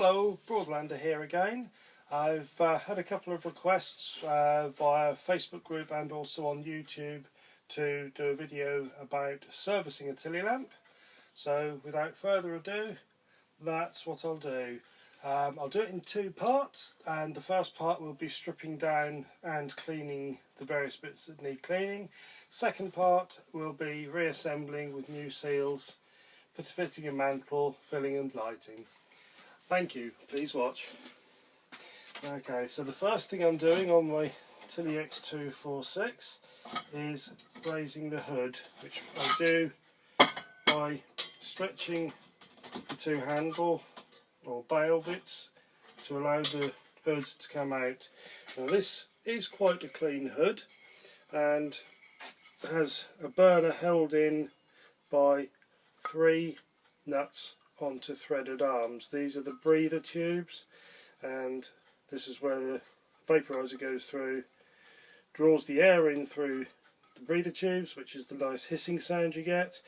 Hello, Broadlander here again. I've had a couple of requests via Facebook group and also on YouTube to do a video about servicing a Tilley lamp. So without further ado, that's what I'll do. I'll do it in two parts, and the first part will be stripping down and cleaning the various bits that need cleaning. Second part will be reassembling with new seals, fitting a mantle, filling and lighting. Thank you, please watch. Okay, so the first thing I'm doing on my Tilley X246 is raising the hood, which I do by stretching the two handle or bail bits to allow the hood to come out. Now this is quite a clean hood and has a burner held in by 3 nuts onto threaded arms. These are the breather tubes, and this is where the vaporizer goes through, draws the air in through the breather tubes, which is the nice hissing sound you get,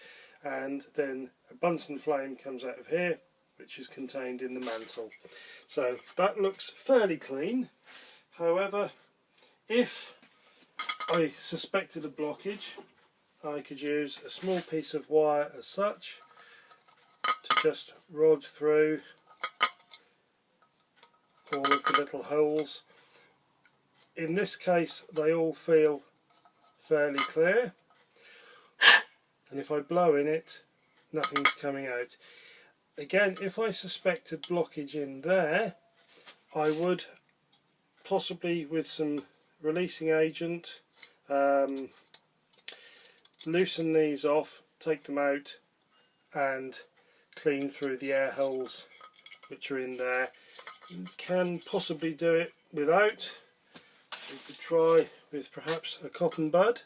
and then a Bunsen flame comes out of here, which is contained in the mantle. So that looks fairly clean. However, if I suspected a blockage, I could use a small piece of wire as such to just rod through all of the little holes. In this case they all feel fairly clear, and if I blow in it, nothing's coming out. Again, if I suspected blockage in there, I would possibly, with some releasing agent, loosen these off, take them out and clean through the air holes which are in there. You can possibly do it without. You could try with perhaps a cotton bud,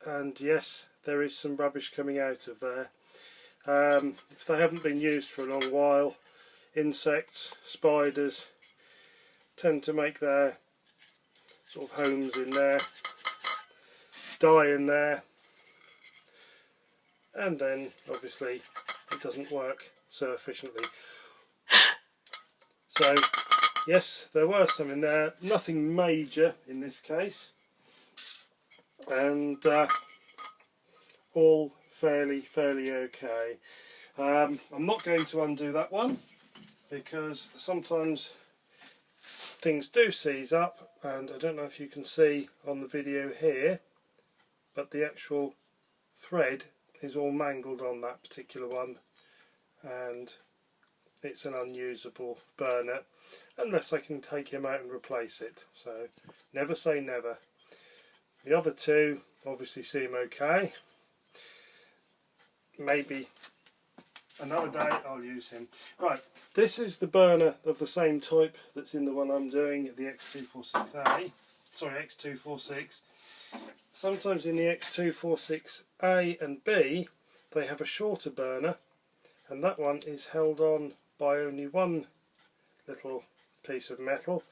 and yes, there is some rubbish coming out of there. If they haven't been used for a long while, insects, spiders tend to make their sort of homes in there, die in there, and then obviously it doesn't work so efficiently. So yes, there were some in there, nothing major in this case, and all fairly okay. I'm not going to undo that one because sometimes things do seize up, and I don't know if you can see on the video here, but the actual thread is all mangled on that particular one, and it's an unusable burner unless I can take him out and replace it. So never say never. The other two obviously seem okay. Maybe another day I'll use him. Right, this is the burner of the same type that's in the one I'm doing, the X246A. Sorry, X246. Sometimes in the X246A and B they have a shorter burner, and that one is held on by only one little piece of metal,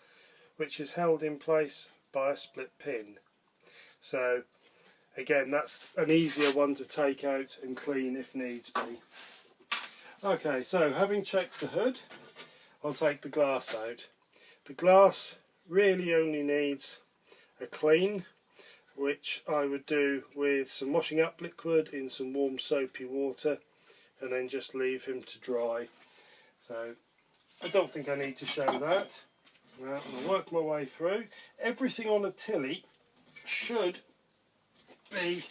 which is held in place by a split pin. So again, that's an easier one to take out and clean if needs be. Okay, so having checked the hood, I'll take the glass out. The glass really only needs a clean, which I would do with some washing up liquid in some warm soapy water, and then just leave him to dry. So I don't think I need to show that. Now I'll work my way through. Everything on a Tilley should be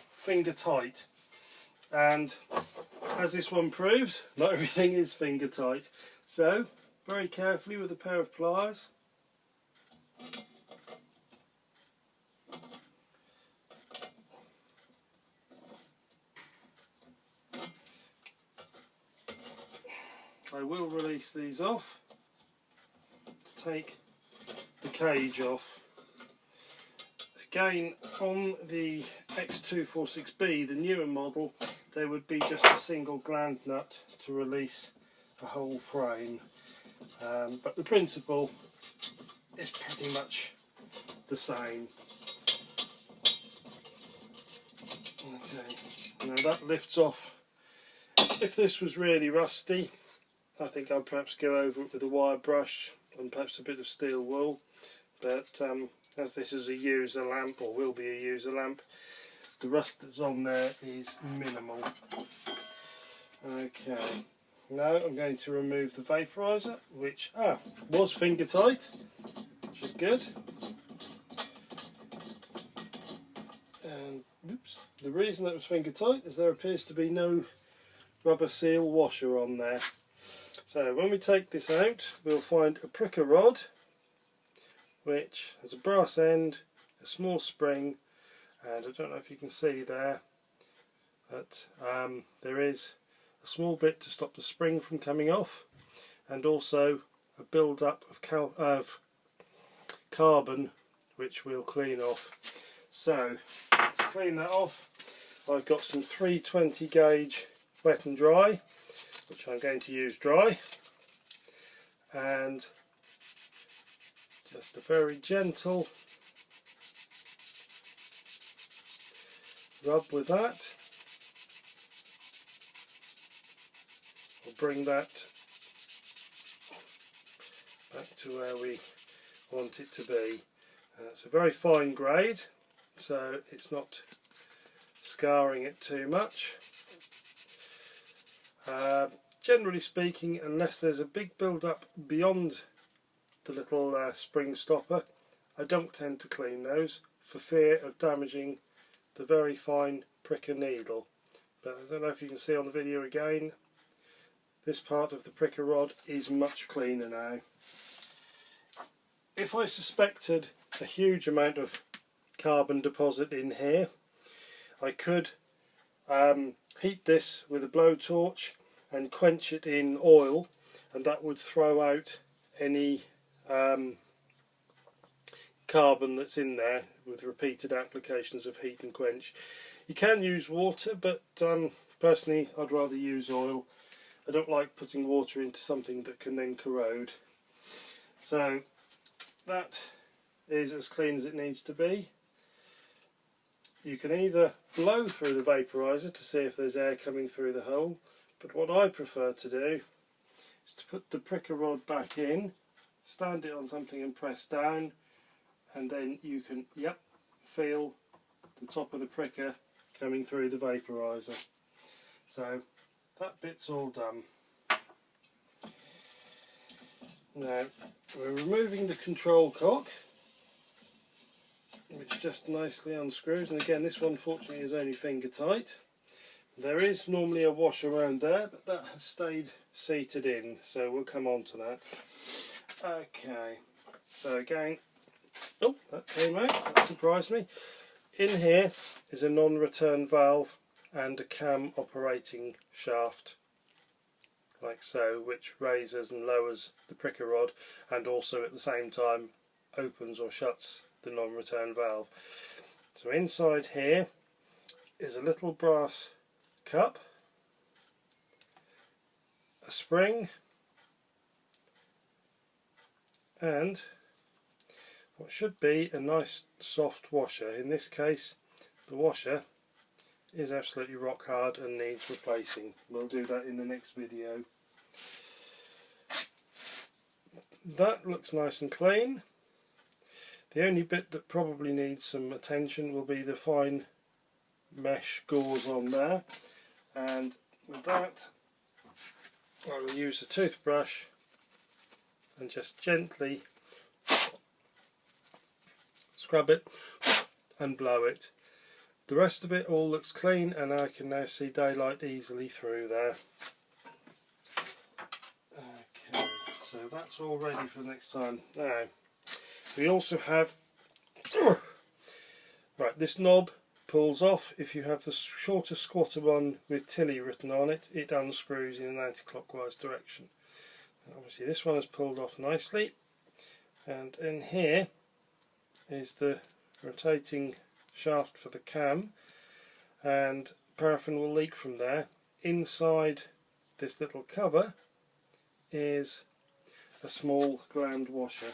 finger tight, and as this one proves, not everything is finger tight. So very carefully with a pair of pliers, I will release these off to take the cage off. Again, on the X246B, the newer model, there would be just a single gland nut to release the whole frame. But the principle is pretty much the same. Okay, now that lifts off If this was really rusty, I think I'd perhaps go over it with a wire brush and perhaps a bit of steel wool, but as this is a user lamp, or will be a user lamp, the rust that's on there is minimal. Okay, now I'm going to remove the vaporizer, which was finger tight, which is good. And oops, the reason that was finger tight is there appears to be no rubber seal washer on there. So when we take this out, we'll find a pricker rod which has a brass end, a small spring, and I don't know if you can see there, but there is a small bit to stop the spring from coming off, and also a build-up of carbon which we'll clean off. So to clean that off, I've got some 320 gauge wet and dry, which I'm going to use dry, and just a very gentle rub with that. We'll bring that back to where we want it to be. It's a very fine grade, so it's not scarring it too much. Generally speaking, unless there's a big build-up beyond the little spring stopper, I don't tend to clean those for fear of damaging the very fine pricker needle. But I don't know if you can see on the video again, this part of the pricker rod is much cleaner now. If I suspected a huge amount of carbon deposit in here, I could heat this with a blowtorch and quench it in oil, and that would throw out any carbon that's in there with repeated applications of heat and quench. You can use water, but personally I'd rather use oil. I don't like putting water into something that can then corrode. So that is as clean as it needs to be. You can either blow through the vaporizer to see if there's air coming through the hole, but what I prefer to do is to put the pricker rod back in, stand it on something and press down, and then you can feel the top of the pricker coming through the vaporizer. So that bit's all done. Now we're removing the control cock, which just nicely unscrews, and again this one fortunately is only finger tight. There is normally a washer around there, but that has stayed seated in, so we'll come on to that. Okay, so again, oh, that came out, that surprised me. In here is a non-return valve and a cam operating shaft, like so, which raises and lowers the pricker rod, and also at the same time opens or shuts the non-return valve. So inside here is a little brass cup, a spring, and what should be a nice soft washer. In this case the washer is absolutely rock hard and needs replacing. We'll do that in the next video. That looks nice and clean. The only bit that probably needs some attention will be the fine mesh gauze on there, and with that I will use a toothbrush and just gently scrub it and blow it. The rest of it all looks clean, and I can now see daylight easily through there. Okay, so that's all ready for the next time. Now we also have right, this knob pulls off. If you have the shorter squatter one with Tilley written on it, it unscrews in an anti-clockwise direction. Obviously this one has pulled off nicely, and in here is the rotating shaft for the cam, and paraffin will leak from there. Inside this little cover is a small gland washer,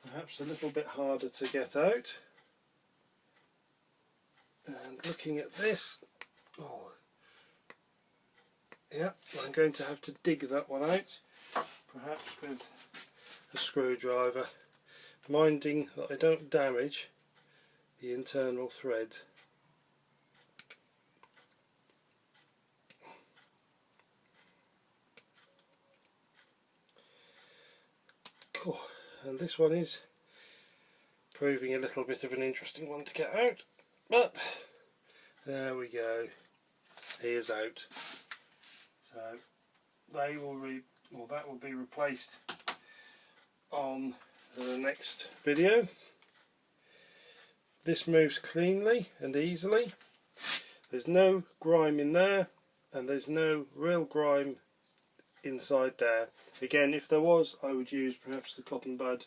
perhaps a little bit harder to get out. And looking at this, Yeah, I'm going to have to dig that one out, perhaps with a screwdriver, minding that I don't damage the internal thread. Cool. And this one is proving a little bit of an interesting one to get out, but there we go, he is out. So they will that will be replaced on the next video. This moves cleanly and easily. There's no grime in there, and there's no real grime inside there. Again, if there was, I would use perhaps the cotton bud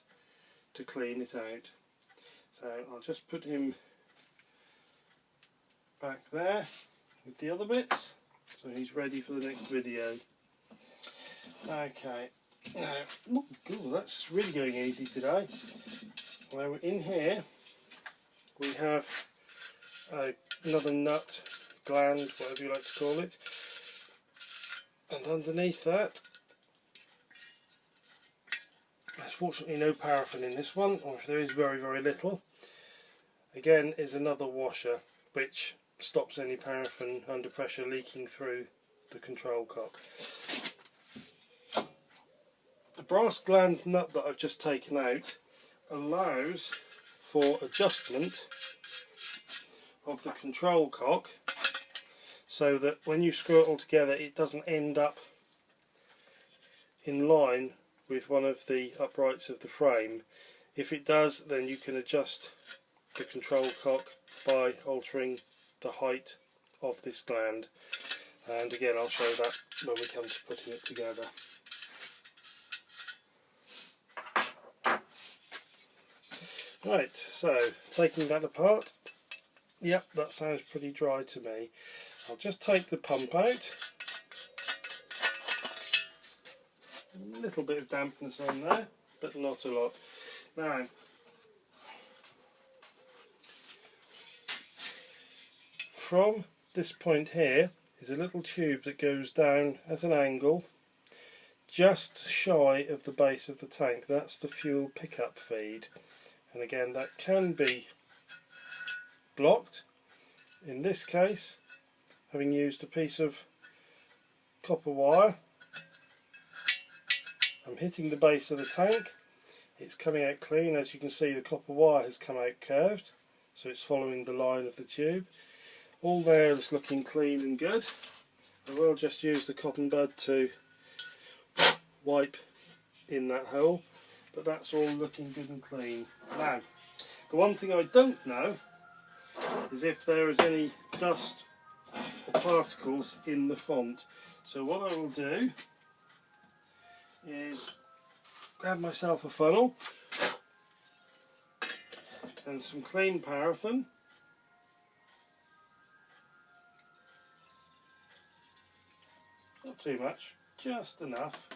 to clean it out. So I'll just put him back there with the other bits, so he's ready for the next video. Okay, now, ooh, that's really going easy today. Now in here we have another nut, gland, whatever you like to call it, and underneath that there's fortunately no paraffin in this one, or if there is, very very little. Again is another washer which stops any paraffin under pressure leaking through the control cock. The brass gland nut that I've just taken out allows for adjustment of the control cock, so that when you screw it all together it doesn't end up in line with one of the uprights of the frame. If it does, then you can adjust the control cock by altering the height of this gland, and again I'll show that when we come to putting it together. Right, so taking that apart, yep, that sounds pretty dry to me. I'll just take the pump out. A little bit of dampness on there, but not a lot. Now, from this point here is a little tube that goes down at an angle just shy of the base of the tank. That's the fuel pickup feed, and again that can be blocked. In this case, having used a piece of copper wire, I'm hitting the base of the tank. It's coming out clean. As you can see, the copper wire has come out curved, so it's following the line of the tube. All there is looking clean and good. I will just use the cotton bud to wipe in that hole, but that's all looking good and clean. Now, the one thing I don't know is if there is any dust or particles in the font. So what I will do is grab myself a funnel and some clean paraffin, not too much, just enough.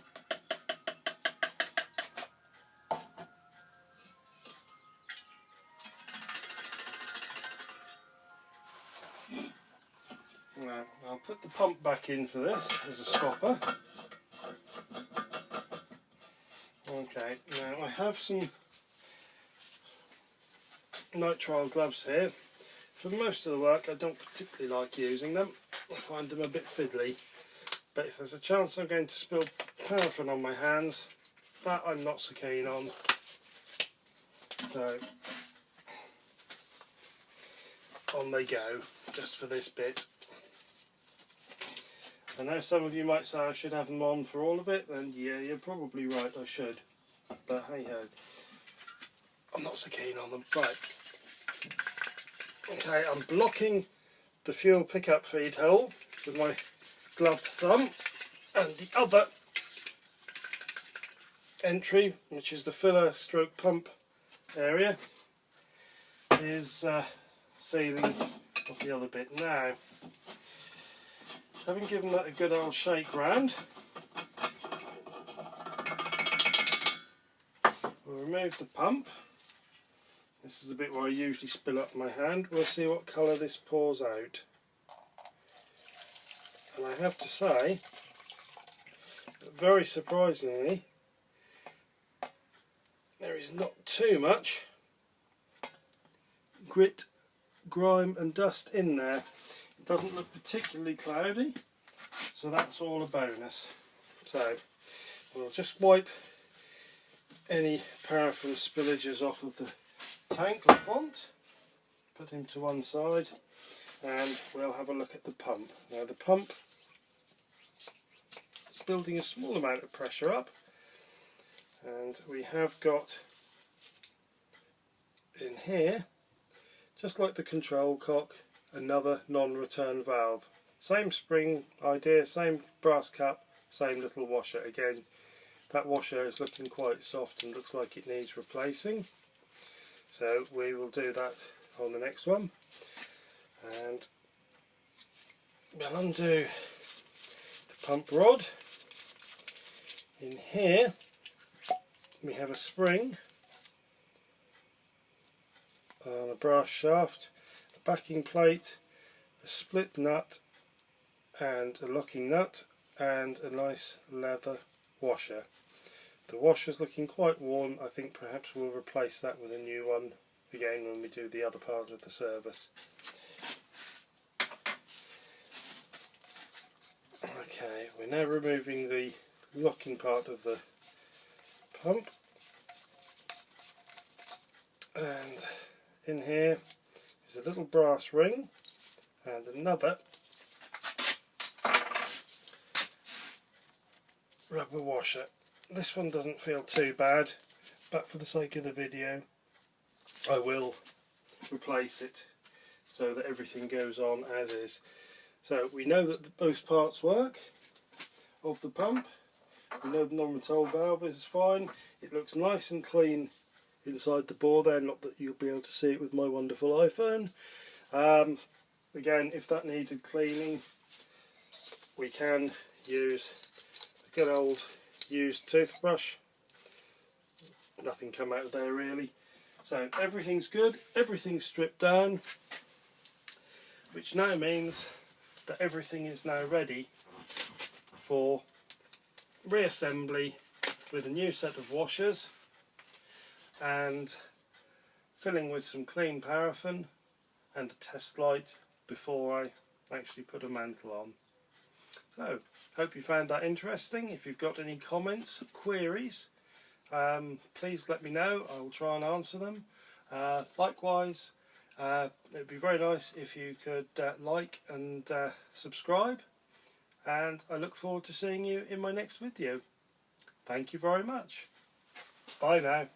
Now I'll put the pump back in for this as a stopper. Okay, now I have some nitrile gloves here. For most of the work I don't particularly like using them. I find them a bit fiddly. But if there's a chance I'm going to spill paraffin on my hands, that I'm not so keen on. So on they go, just for this bit. I know some of you might say I should have them on for all of it, and yeah, you're probably right, I should. But hey ho, I'm not so keen on them. Right. Okay, I'm blocking the fuel pickup feed hole with my gloved thumb, and the other entry, which is the filler stroke pump area, is sealing off the other bit. Now, having given that a good old shake round, we'll remove the pump. This is the bit where I usually spill up my hand. We'll see what colour this pours out. And I have to say, very surprisingly, there is not too much grit, grime and dust in there. It doesn't look particularly cloudy, so that's all a bonus. So we'll just wipe any paraffin spillages off of the tank or font, put him to one side, and we'll have a look at the pump. Now the pump is building a small amount of pressure up, and we have got in here, just like the control cock, another non-return valve. Same spring idea, same brass cap, same little washer. Again, that washer is looking quite soft and looks like it needs replacing, so we will do that on the next one. And we'll undo the pump rod. In here we have a spring on a brass shaft, a backing plate, a split nut and a locking nut, and a nice leather washer. The washer's looking quite worn. I think perhaps we'll replace that with a new one again when we do the other part of the service. Okay, we're now removing the locking part of the pump, and in here is a little brass ring and another rubber washer. This one doesn't feel too bad, but for the sake of the video I will replace it so that everything goes on as is. So we know that both parts work of the pump. We know the non-return valve is fine. It looks nice and clean inside the bore there, not that you'll be able to see it with my wonderful iPhone. Again, if that needed cleaning, we can use a good old used toothbrush. Nothing come out of there really. So everything's good, everything's stripped down, which now means that everything is now ready for reassembly with a new set of washers and filling with some clean paraffin and a test light before I actually put a mantle on. So, hope you found that interesting. If you've got any comments, queries, please let me know. I will try and answer them. Likewise, it would be very nice if you could like and subscribe, and I look forward to seeing you in my next video. Thank you very much. Bye now.